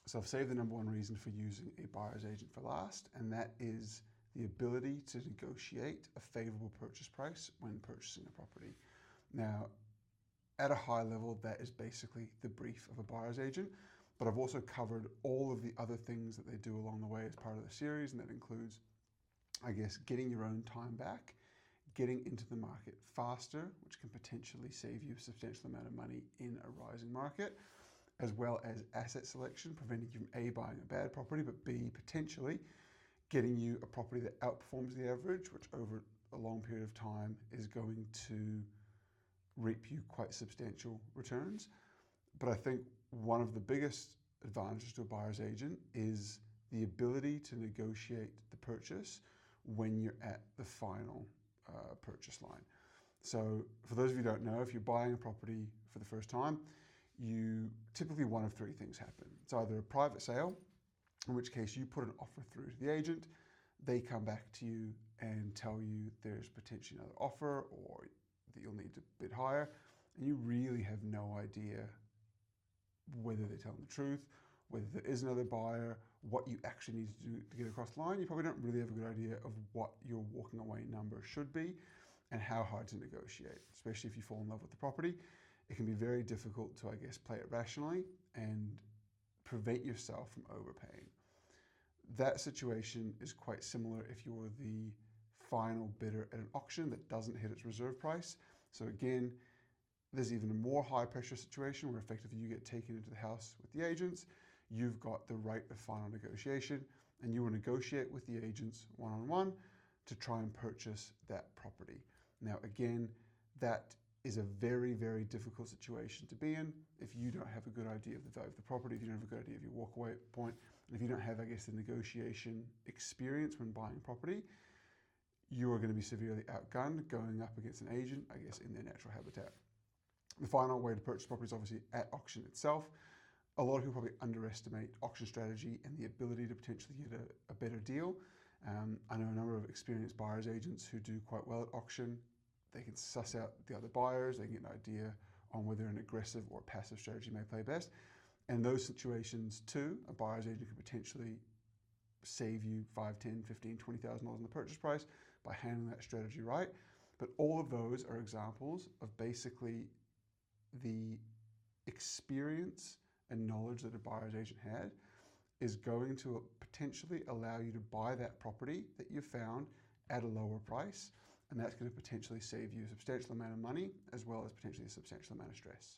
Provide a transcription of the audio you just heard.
So I've saved the number one reason for using a buyer's agent for last, and that is the ability to negotiate a favorable purchase price when purchasing a property. Now, at a high level, that is basically the brief of a buyer's agent, but I've also covered all of the other things that they do along the way as part of the series, and that includes, I guess, getting your own time back, getting into the market faster, which can potentially save you a substantial amount of money in a rising market, as well as asset selection, preventing you from A, buying a bad property, but B, potentially getting you a property that outperforms the average, which over a long period of time is going to reap you quite substantial returns. But I think one of the biggest advantages to a buyer's agent is the ability to negotiate the purchase when you're at the final purchase line. So for those of you who don't know, if you're buying a property for the first time, you typically one of three things happen. It's either a private sale, in which case you put an offer through to the agent, they come back to you and tell you there's potentially another offer or that you'll need to bid higher, and you really have no idea whether they're telling the truth, whether there is another buyer, what you actually need to do to get across the line. You probably don't really have a good idea of what your walking away number should be and how hard to negotiate, especially if you fall in love with the property. It can be very difficult to, I guess, play it rationally and prevent yourself from overpaying. That situation is quite similar if you're the final bidder at an auction that doesn't hit its reserve price. So again, there's even a more high pressure situation where effectively you get taken into the house with the agents. You've got the right of final negotiation and you will negotiate with the agents one-on-one to try and purchase that property. Now, again, that is a very, very difficult situation to be in if you don't have a good idea of the value of the property, if you don't have a good idea of your walkaway point, and if you don't have, I guess, the negotiation experience when buying property. You are going to be severely outgunned going up against an agent, I guess, in their natural habitat. The final way to purchase property is obviously at auction itself. A lot of people probably underestimate auction strategy and the ability to potentially get a better deal. I know a number of experienced buyer's agents who do quite well at auction. They can suss out the other buyers, they can get an idea on whether an aggressive or passive strategy may play best. And those situations too, a buyer's agent could potentially save you $5, $10, $15, $20,000 on the purchase price by handling that strategy right. But all of those are examples of basically the experience and knowledge that a buyer's agent had is going to potentially allow you to buy that property that you found at a lower price. And that's going to potentially save you a substantial amount of money as well as potentially a substantial amount of stress.